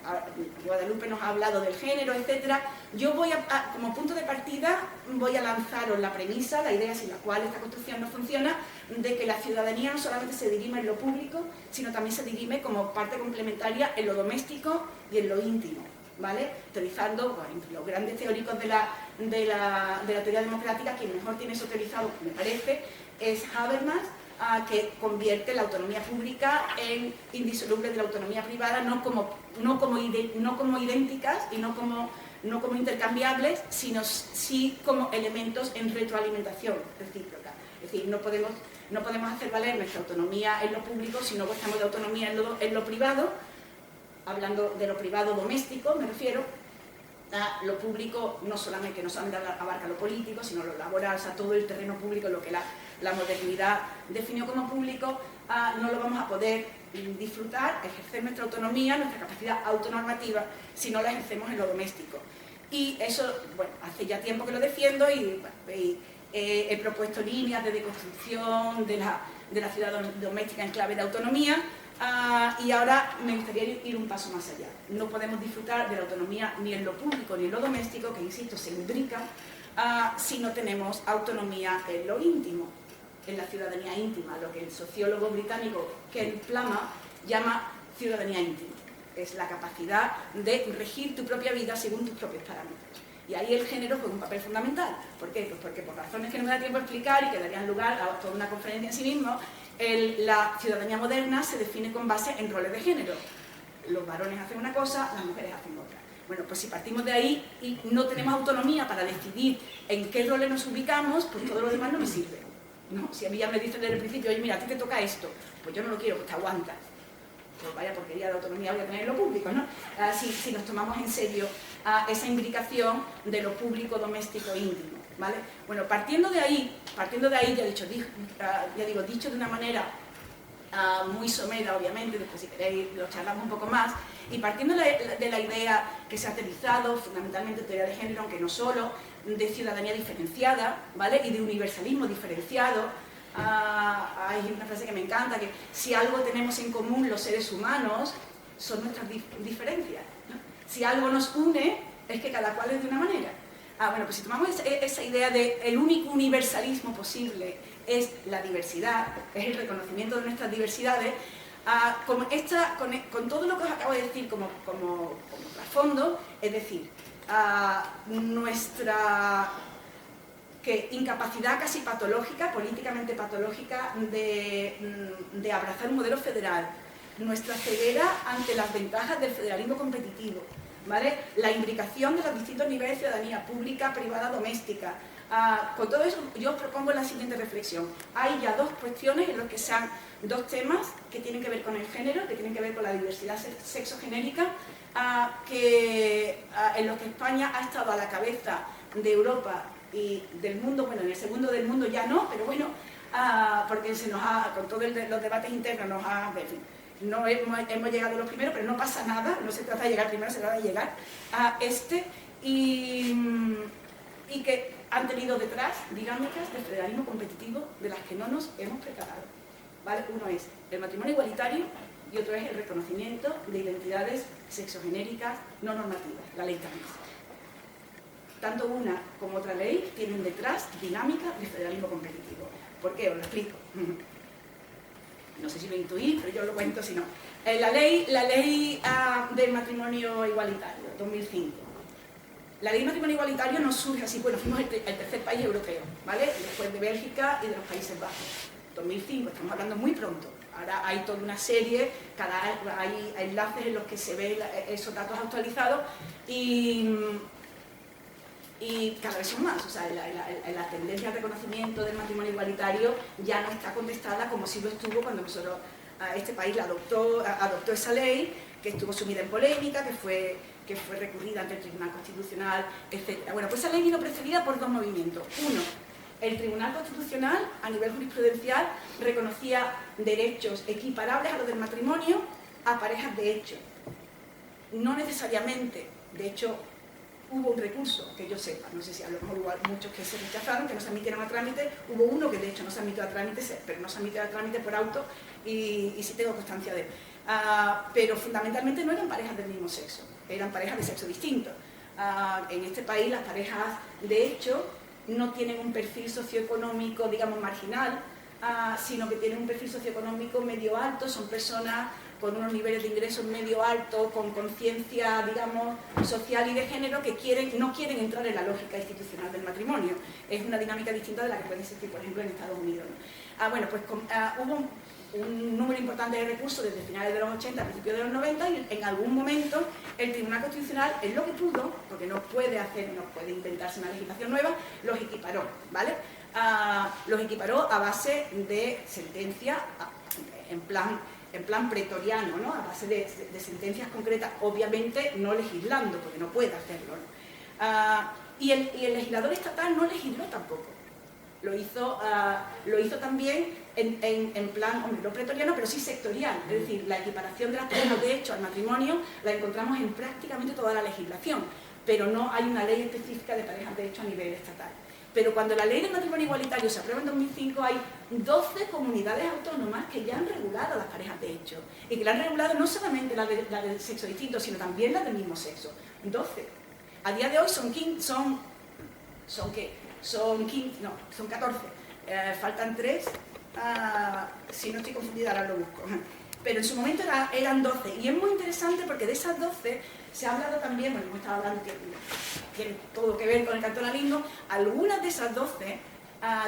Guadalupe nos ha hablado del género, etcétera. Yo como punto de partida, voy a lanzaros la premisa, la idea sin la cual esta construcción no funciona, de que la ciudadanía no solamente se dirime en lo público, sino también se dirime como parte complementaria en lo doméstico y en lo íntimo, ¿vale? Utilizando, bueno, entre los grandes teóricos de la teoría democrática, quien mejor tiene eso teorizado, me parece, es Habermas, que convierte la autonomía pública en indisoluble de la autonomía privada, no como idénticas y no como intercambiables, sino sí como elementos en retroalimentación recíproca. Es decir, no podemos hacer valer nuestra autonomía en lo público si no gozamos de autonomía en lo privado. Hablando de lo privado doméstico, me refiero. Lo público no solamente abarca lo político, sino lo laboral, o sea, todo el terreno público, lo que la modernidad definió como público, no lo vamos a poder disfrutar, ejercer nuestra autonomía, nuestra capacidad autonormativa, si no la ejercemos en lo doméstico. Y eso, bueno, hace ya tiempo que lo defiendo y he propuesto líneas de deconstrucción de la ciudad doméstica en clave de autonomía, y ahora me gustaría ir un paso más allá. No podemos disfrutar de la autonomía ni en lo público ni en lo doméstico, que insisto, se imbrica, si no tenemos autonomía en lo íntimo, en la ciudadanía íntima, lo que el sociólogo británico Ken Plummer llama ciudadanía íntima. Es la capacidad de regir tu propia vida según tus propios parámetros. Y ahí el género juega un papel fundamental. ¿Por qué? Pues porque por razones que no me da tiempo a explicar y que darían lugar a toda una conferencia en sí mismo, la ciudadanía moderna se define con base en roles de género. Los varones hacen una cosa, las mujeres hacen otra. Bueno, pues si partimos de ahí y no tenemos autonomía para decidir en qué roles nos ubicamos, pues todo lo demás no me sirve, ¿no? Si a mí ya me dicen desde el principio, oye, mira, a ti te toca esto, pues yo no lo quiero, pues te aguantas. Pues vaya porquería de autonomía voy a tener en lo público, ¿no? Si nos tomamos en serio esa imbricación de lo público, doméstico e íntimo, ¿vale? Bueno, partiendo de ahí, dicho de una manera muy somera, obviamente, después si queréis lo charlamos un poco más, y partiendo de la idea que se ha aterrizado, fundamentalmente teoría de género, aunque no solo, de ciudadanía diferenciada, ¿vale? Y de universalismo diferenciado. Hay una frase que me encanta, que si algo tenemos en común los seres humanos, son nuestras diferencias, ¿no? Si algo nos une, es que cada cual es de una manera. Bueno, pues si tomamos esa idea de el único universalismo posible es la diversidad, es el reconocimiento de nuestras diversidades, con todo lo que os acabo de decir como trasfondo, es decir, nuestra incapacidad casi patológica, políticamente patológica, de abrazar un modelo federal, nuestra ceguera ante las ventajas del federalismo competitivo, ¿vale? La imbricación de los distintos niveles de ciudadanía pública, privada, doméstica. Con todo eso yo os propongo la siguiente reflexión. Hay ya dos cuestiones en las que sean dos temas que tienen que ver con el género, que tienen que ver con la diversidad sexogenérica, en los que España ha estado a la cabeza de Europa y del mundo. Bueno, en el segundo del mundo ya no, pero bueno, porque con todos los debates internos en fin, no hemos llegado a los primeros, pero no pasa nada, no se trata de llegar primero, se trata de llegar a y que han tenido detrás dinámicas de federalismo competitivo de las que no nos hemos preparado, ¿vale? Uno es el matrimonio igualitario y otro es el reconocimiento de identidades sexogenéricas no normativas, la ley trans. Tanto una como otra ley tienen detrás dinámicas de federalismo competitivo. ¿Por qué? Os lo explico. No sé si lo intuís, pero yo lo cuento si no. La ley del matrimonio igualitario, 2005. La ley del matrimonio igualitario no surge así, bueno, fuimos el tercer país europeo, ¿vale? Después de Bélgica y de los Países Bajos. 2005, estamos hablando muy pronto. Ahora hay toda una serie, hay enlaces en los que se ven esos datos actualizados y cada vez son más. O sea, la tendencia al reconocimiento del matrimonio igualitario ya no está contestada como si lo estuvo cuando este país adoptó esa ley, que estuvo sumida en polémica, que fue recurrida ante el Tribunal Constitucional, etc. Bueno, pues esa ley vino precedida por dos movimientos. Uno, el Tribunal Constitucional, a nivel jurisprudencial, reconocía derechos equiparables a los del matrimonio a parejas de hecho. No necesariamente, de hecho, hubo un recurso, que yo sepa, no sé si a lo mejor hubo muchos que se rechazaron, que no se admitieron a trámite, hubo uno que de hecho no se admitió a trámite, pero no se admitió a trámite por auto y sí tengo constancia de él. Pero fundamentalmente no eran parejas del mismo sexo, eran parejas de sexo distinto. En este país las parejas de hecho no tienen un perfil socioeconómico, digamos, marginal, sino que tienen un perfil socioeconómico medio alto, son personas con unos niveles de ingresos medio alto, con conciencia, digamos, social y de género, que no quieren entrar en la lógica institucional del matrimonio. Es una dinámica distinta de la que puede existir, por ejemplo, en Estados Unidos, ¿no? Bueno, pues hubo un número importante de recursos desde finales de los 80 a principios de los 90 y en algún momento el Tribunal Constitucional, en lo que pudo, porque no puede inventarse una legislación nueva, los equiparó, ¿vale? Los equiparó a base de sentencia, en plan pretoriano, ¿no? A base de sentencias concretas, obviamente no legislando, porque no puede hacerlo, ¿no? Y el legislador estatal no legisló tampoco. Lo hizo también en plan, hombre, no pretoriano, pero sí sectorial. Es decir, la equiparación de las parejas de hecho al matrimonio la encontramos en prácticamente toda la legislación, pero no hay una ley específica de parejas de hecho a nivel estatal. Pero cuando la ley del matrimonio igualitario se aprueba en 2005, hay 12 comunidades autónomas que ya han regulado las parejas de hecho. Y que la han regulado no solamente la de sexo distinto, sino también la del mismo sexo. 12. A día de hoy son 14. Faltan 3. Si no estoy confundida, ahora lo busco. Pero en su momento eran 12. Y es muy interesante porque de esas 12 se ha hablado también, bueno, hemos estado hablando que tiene todo que ver con el cantonalismo. Algunas de esas 12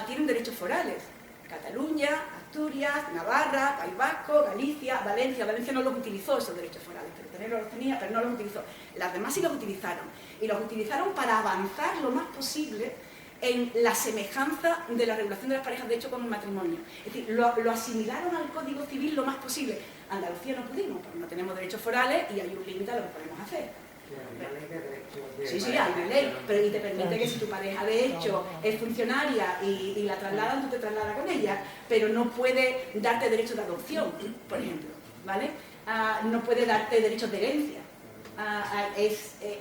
tienen derechos forales. Cataluña, Asturias, Navarra, País Vasco, Galicia, Valencia. Valencia no los utilizó esos derechos forales, pero tenerlos los tenía, pero no los utilizó. Las demás sí los utilizaron. Y los utilizaron para avanzar lo más posible en la semejanza de la regulación de las parejas de hecho con el matrimonio. Es decir, lo asimilaron al Código Civil lo más posible. Andalucía no pudimos, porque no tenemos derechos forales y hay un límite a lo que podemos hacer. Sí, hay una ley, pero y te permite que si tu pareja de hecho es funcionaria y la trasladan, tú te trasladas con ella, pero no puede darte derechos de adopción, por ejemplo, ¿vale? No puede darte derechos de herencia.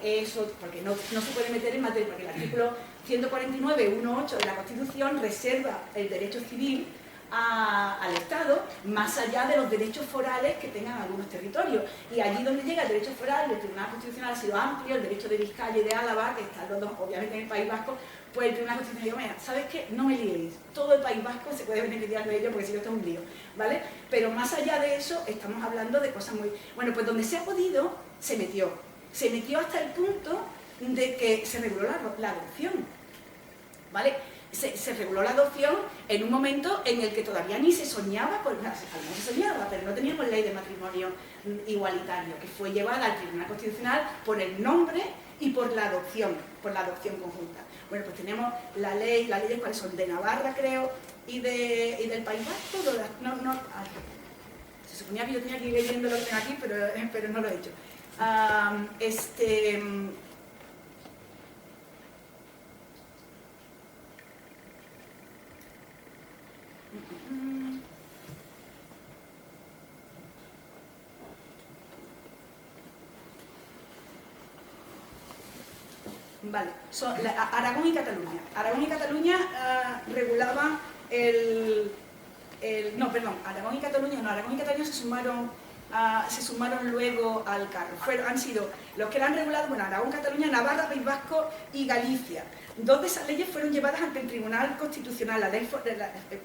Eso, porque no se puede meter en materia, porque el artículo 149.1.8 de la Constitución reserva el derecho civil al Estado, más allá de los derechos forales que tengan algunos territorios. Y allí donde llega el derecho foral, el Tribunal Constitucional ha sido amplio, el derecho de Vizcaya y de Álava, que están los dos obviamente en el País Vasco, pues el Tribunal Constitucional dijo, mira, ¿sabes qué? No me liéis, todo el País Vasco se puede beneficiar de ello porque si no esto es un lío, ¿vale? Pero más allá de eso, estamos hablando de cosas muy... Bueno, pues donde se ha podido, se metió hasta el punto de que se reguló la adopción, ¿vale? Se reguló la adopción en un momento en el que todavía ni se soñaba, no se soñaba, pero no teníamos ley de matrimonio igualitario, que fue llevada al Tribunal Constitucional por el nombre y por la adopción conjunta. Bueno, pues tenemos las leyes cuáles son, de Navarra creo, y del País Vasco, se suponía que yo tenía que ir leyendo lo que tengo aquí, pero no lo he hecho. Vale, Aragón y Cataluña. Aragón y Cataluña regulaban Aragón y Cataluña se sumaron luego al carro. Han sido los que la han regulado, bueno, Aragón, Cataluña, Navarra, País Vasco y Galicia. 2 de esas leyes fueron llevadas ante el Tribunal Constitucional, la ley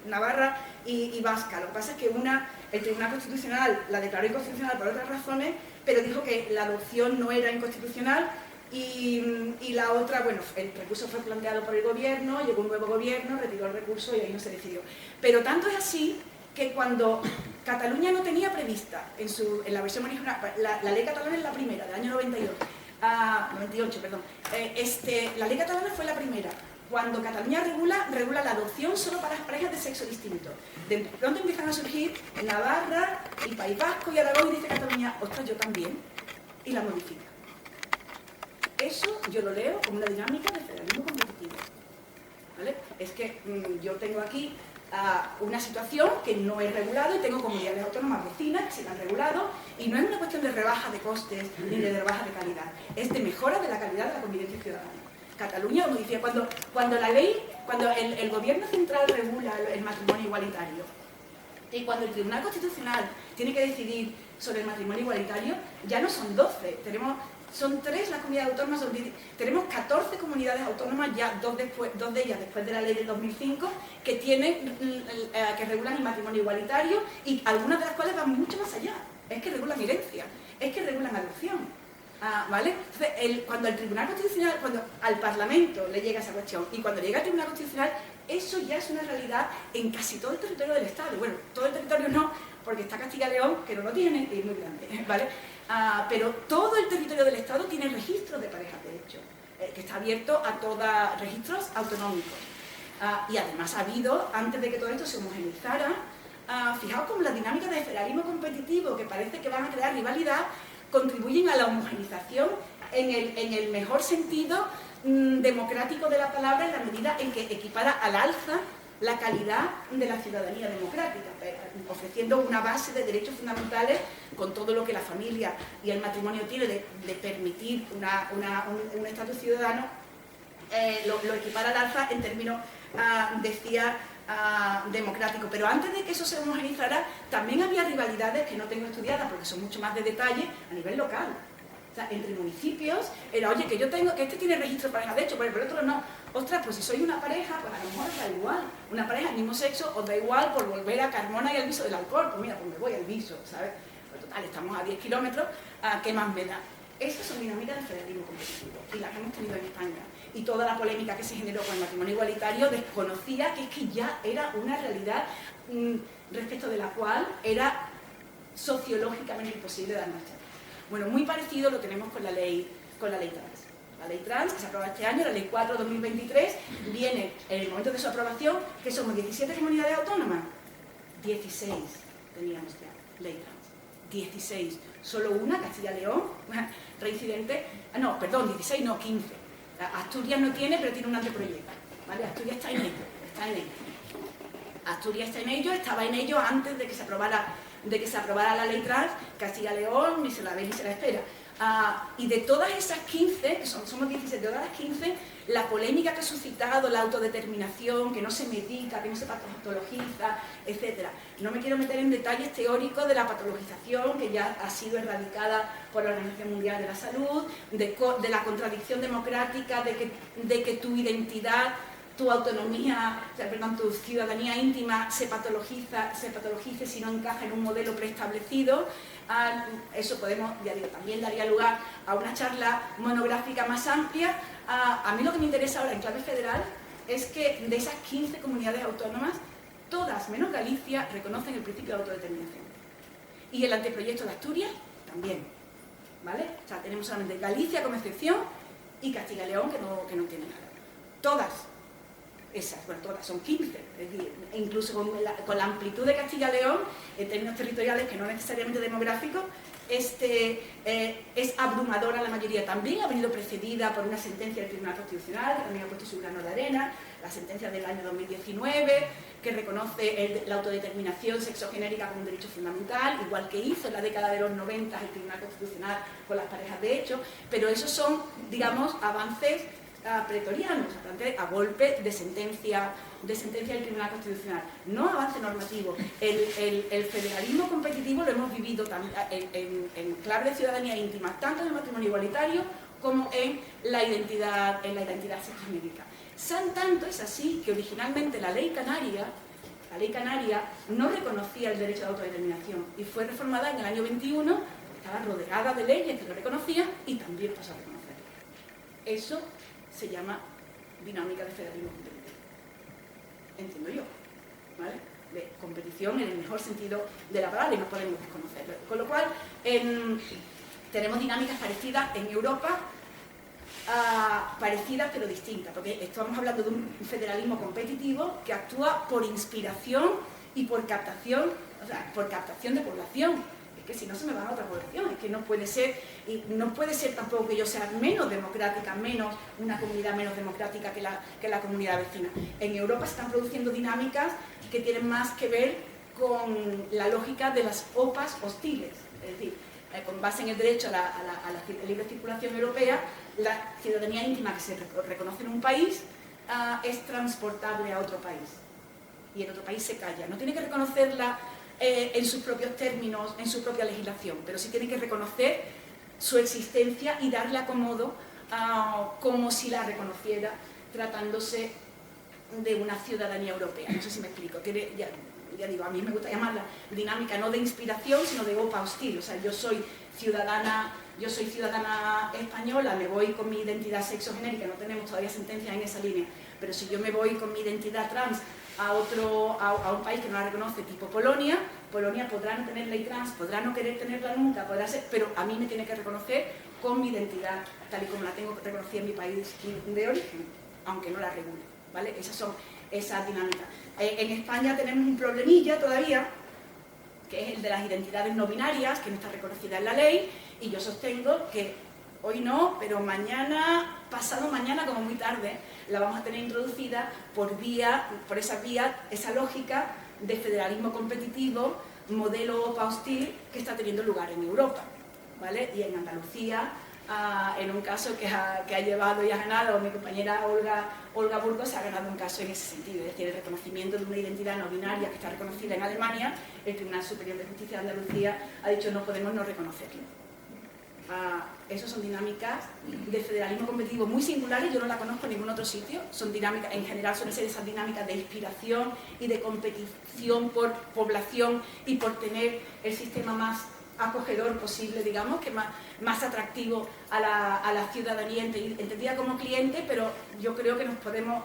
Navarra y Vasca. Lo que pasa es que el Tribunal Constitucional la declaró inconstitucional por otras razones, pero dijo que la adopción no era inconstitucional. Y la otra, bueno, el recurso fue planteado por el gobierno, llegó un nuevo gobierno, retiró el recurso y ahí no se decidió. Pero tanto es así que cuando Cataluña no tenía prevista en la versión original, la ley catalana es la primera, del año 98, perdón. La ley catalana fue la primera. Cuando Cataluña regula la adopción solo para las parejas de sexo distinto. De pronto empiezan a surgir Navarra y País Vasco y Aragón y dice Cataluña, ostras, yo también, y la modifica. Eso yo lo leo como una dinámica de federalismo competitivo, ¿vale? Es que yo tengo aquí una situación que no he regulado y tengo comunidades autónomas vecinas que sí la han regulado y no es una cuestión de rebaja de costes ni de rebaja de calidad, es de mejora de la calidad de la convivencia ciudadana. Cataluña lo modifica cuando el gobierno central regula el matrimonio igualitario y cuando el Tribunal Constitucional tiene que decidir sobre el matrimonio igualitario, ya no son 12, son 3 las comunidades autónomas, tenemos 14 comunidades autónomas, ya 2 de ellas después de la ley del 2005, que regulan el matrimonio igualitario y algunas de las cuales van mucho más allá. Es que regulan herencia, es que regulan adopción. ¿Vale? Entonces, cuando el Tribunal Constitucional, cuando al Parlamento le llega esa cuestión y cuando llega al Tribunal Constitucional, eso ya es una realidad en casi todo el territorio del Estado. Bueno, todo el territorio no, porque está Castilla y León, que no lo tiene, y es muy grande, ¿vale? Pero todo el territorio del Estado tiene registros de parejas de hecho, que está abierto a todos registros autonómicos. Y además ha habido, antes de que todo esto se homogeneizara, fijaos como la dinámica de federalismo competitivo, que parece que van a crear rivalidad, contribuyen a la homogenización en el mejor sentido democrático de la palabra, en la medida en que equipara al alza la calidad de la ciudadanía democrática, ofreciendo una base de derechos fundamentales con todo lo que la familia y el matrimonio tiene de permitir un estatus ciudadano lo equipara al alza en términos, decía, democrático. Pero antes de que eso se homogeneizara, también había rivalidades que no tengo estudiadas porque son mucho más de detalle a nivel local. O sea, entre municipios, era, oye, que yo tengo, que este tiene registro de pareja, de hecho, pero el otro no. Ostras, pues si soy una pareja, pues a lo mejor os da igual. Una pareja del mismo sexo os da igual por volver a Carmona y al Viso del Alcor. Pues mira, pues me voy al Viso, ¿sabes? Pues total, estamos a 10 kilómetros, ¿qué más me da? Esas son dinámicas del federalismo competitivo y las hemos tenido en España. Y toda la polémica que se generó con el matrimonio igualitario desconocía que es que ya era una realidad respecto de la cual era sociológicamente imposible dar marcha. Bueno, muy parecido lo tenemos con la ley trans. La ley trans, que se aprueba este año, la ley 4/2023, viene en el momento de su aprobación, que somos 17 comunidades autónomas. 16 teníamos ya ley trans. 16. Solo una, Castilla y León, reincidente. No, perdón, 16, no, 15. Asturias no tiene, pero tiene un anteproyecto. ¿Vale? Asturias está en ello. Asturias está en ello, estaba en ello antes de que se aprobara la ley trans. Castilla y León ni se la ve ni se la espera. Y de todas esas 15, que somos 17, de todas las 15, la polémica que ha suscitado la autodeterminación, que no se medica, que no se patologiza, etc. No me quiero meter en detalles teóricos de la patologización, que ya ha sido erradicada por la Organización Mundial de la Salud, de la contradicción democrática, de que tu identidad, tu autonomía, tu ciudadanía íntima se patologice si no encaja en un modelo preestablecido. Eso podemos, ya digo, también daría lugar a una charla monográfica más amplia. A mí lo que me interesa ahora en clave federal es que de esas 15 comunidades autónomas, todas menos Galicia reconocen el principio de autodeterminación. Y el anteproyecto de Asturias también. ¿Vale? O sea, tenemos solamente Galicia como excepción y Castilla y León que no tiene nada. Todas. Bueno, todas son 15, es decir, incluso con la amplitud de Castilla y León, en términos territoriales, que no necesariamente demográficos, es abrumadora la mayoría. También ha venido precedida por una sentencia del Tribunal Constitucional, que también ha puesto su grano de arena, la sentencia del año 2019, que reconoce la autodeterminación sexogenérica como un derecho fundamental, igual que hizo en la década de los 90 el Tribunal Constitucional con las parejas de hecho, pero esos son, digamos, avances pretorianos, a golpe de sentencia del Tribunal Constitucional, no avance normativo. El federalismo competitivo lo hemos vivido en clave de ciudadanía íntima, tanto en el matrimonio igualitario como en la identidad sexogenérica. Tanto es así que originalmente la ley canaria no reconocía el derecho de autodeterminación y fue reformada en el año 21, estaba rodeada de leyes que lo reconocían y también pasó a reconocerlo. Eso se llama dinámica de federalismo competitivo. Entiendo yo, ¿vale? De competición en el mejor sentido de la palabra y no podemos desconocerlo. Con lo cual, tenemos dinámicas parecidas en Europa, parecidas pero distintas, porque estamos hablando de un federalismo competitivo que actúa por inspiración y por captación, o sea, por captación de población. Que si no se me van a otra población, es que no puede ser, y no puede ser tampoco que yo sea menos democrática, una comunidad menos democrática que la comunidad vecina. En Europa se están produciendo dinámicas que tienen más que ver con la lógica de las OPAs hostiles, es decir, con base en el derecho a la libre circulación europea, la ciudadanía íntima que se reconoce en un país es transportable a otro país, y en otro país se calla, no tiene que reconocerla en sus propios términos, en su propia legislación, pero sí tiene que reconocer su existencia y darle acomodo como si la reconociera tratándose de una ciudadanía europea. No sé si me explico. Ya digo, a mí me gusta llamarla dinámica no de inspiración, sino de OPA hostil. O sea, yo soy ciudadana española, me voy con mi identidad sexogenérica, no tenemos todavía sentencia en esa línea, pero si yo me voy con mi identidad trans a un país que no la reconoce, tipo Polonia podrá no tener ley trans, podrá no querer tenerla nunca, pero a mí me tiene que reconocer con mi identidad, tal y como la tengo reconocida en mi país de origen, aunque no la regule, ¿vale? Esas son esas dinámicas. En España tenemos un problemilla todavía, que es el de las identidades no binarias, que no está reconocida en la ley, y yo sostengo que hoy no, pero mañana, pasado mañana, como muy tarde, la vamos a tener introducida por esa lógica de federalismo competitivo, modelo OPA hostil, que está teniendo lugar en Europa, ¿vale? Y en Andalucía en un caso que ha llevado y ha ganado mi compañera Olga Burgos, ha ganado un caso en ese sentido, es decir, el reconocimiento de una identidad no binaria que está reconocida en Alemania. El Tribunal Superior de Justicia de Andalucía ha dicho no podemos no reconocerlo. Esas son dinámicas de federalismo competitivo muy singulares, yo no la conozco en ningún otro sitio, son dinámicas, en general suelen ser esas dinámicas de inspiración y de competición por población y por tener el sistema más acogedor posible, digamos, que más atractivo a la ciudadanía entendida como cliente, pero yo creo que nos podemos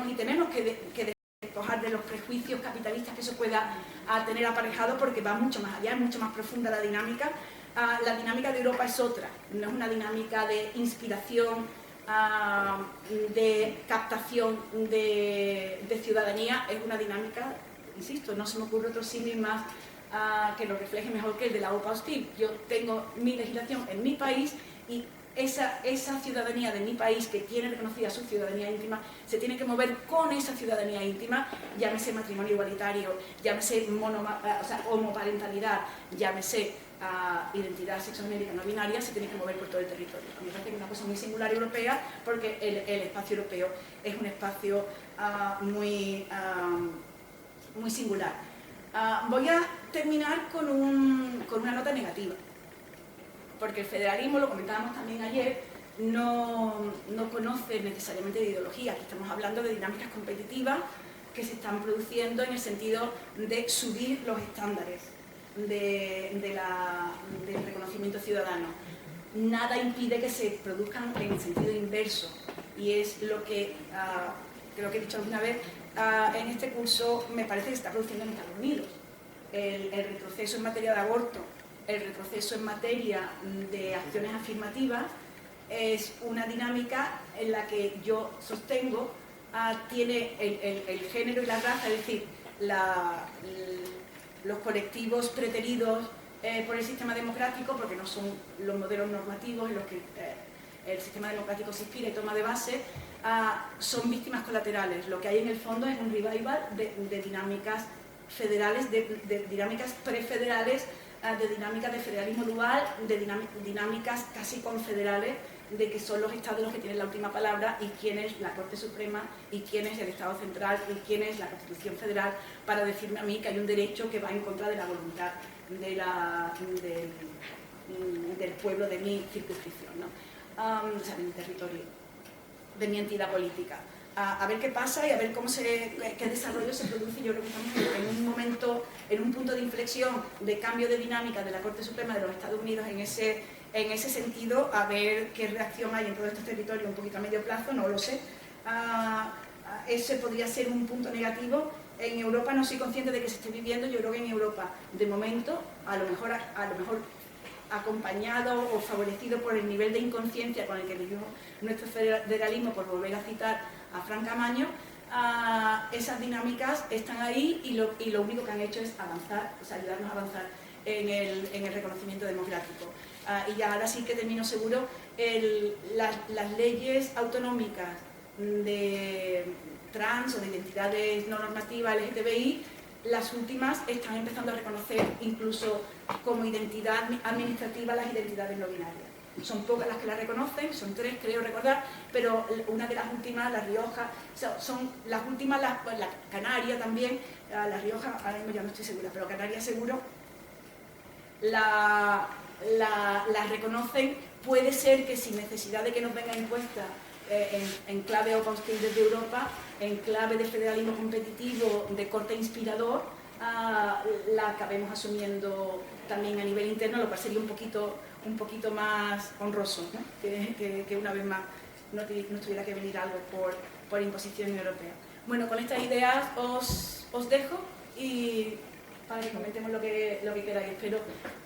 y tenemos que despojar de los prejuicios capitalistas que eso pueda tener aparejado, porque va mucho más allá, es mucho más profunda la dinámica. La dinámica de Europa es otra, no es una dinámica de inspiración, de captación de ciudadanía, es una dinámica, insisto, no se me ocurre otro símil más que lo refleje mejor que el de la OPA hostil. Yo tengo mi legislación en mi país y esa ciudadanía de mi país que tiene reconocida su ciudadanía íntima se tiene que mover con esa ciudadanía íntima, llámese matrimonio igualitario, llámese homoparentalidad, llámese identidad sexogenérica no binaria, se tiene que mover por todo el territorio. A mí me parece que es una cosa muy singular europea, porque el espacio europeo es un espacio muy singular. Voy a terminar con una nota negativa, porque el federalismo, lo comentábamos también ayer, no conoce necesariamente de ideología. Aquí estamos hablando de dinámicas competitivas que se están produciendo en el sentido de subir los estándares del reconocimiento ciudadano. Nada impide que se produzcan en el sentido inverso, y es lo que creo que he dicho alguna vez. En este curso me parece que se está produciendo en Estados Unidos. El retroceso en materia de aborto, el retroceso en materia de acciones afirmativas, es una dinámica en la que yo sostengo tiene el género y la raza, es decir, los colectivos preteridos por el sistema democrático, porque no son los modelos normativos en los que el sistema democrático se inspira y toma de base, son víctimas colaterales. Lo que hay en el fondo es un revival de dinámicas federales, de dinámicas prefederales, de dinámicas de federalismo dual, de dinámicas casi confederales, de que son los estados los que tienen la última palabra, y quién es la Corte Suprema, y quién es el Estado Central, y quién es la Constitución Federal, para decirme a mí que hay un derecho que va en contra de la voluntad del pueblo de mi circunscripción, ¿no? O sea, de mi territorio, de mi entidad política. A ver qué pasa y a ver qué desarrollo se produce. Yo creo que estamos en un momento, en un punto de inflexión de cambio de dinámica de la Corte Suprema de los Estados Unidos en ese sentido, a ver qué reacción hay en todos estos territorios un poquito a medio plazo, no lo sé. Ese podría ser un punto negativo. En Europa no soy consciente de que se esté viviendo. Yo creo que en Europa, de momento, a lo mejor acompañado o favorecido por el nivel de inconsciencia con el que vivió nuestro federalismo, por volver a citar a Fran Camaño, esas dinámicas están ahí, y lo único que han hecho es avanzar, o sea, ayudarnos a avanzar en el reconocimiento democrático. Y ya ahora sí que termino seguro, las leyes autonómicas de trans o de identidades no normativas LGTBI, las últimas están empezando a reconocer incluso como identidad administrativa las identidades no binarias. Son pocas las que las reconocen, son 3 creo recordar, pero una de las últimas, La Rioja, o sea, son las últimas, la Canaria también, La Rioja, ahora mismo ya no estoy segura, pero Canarias seguro, la reconocen. Puede ser que sin necesidad de que nos venga impuesta en clave open scale desde Europa, en clave de federalismo competitivo de corte inspirador, la acabemos asumiendo también a nivel interno, lo cual sería un poquito más honroso, ¿no? que una vez más no tuviera que venir algo por imposición europea. Bueno, con estas ideas os dejo, y para que comentemos lo que queráis. Espero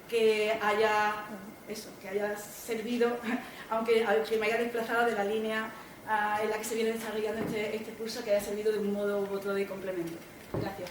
que haya servido, aunque me haya desplazado de la línea en la que se viene desarrollando este curso, que haya servido de un modo u otro de complemento. Gracias.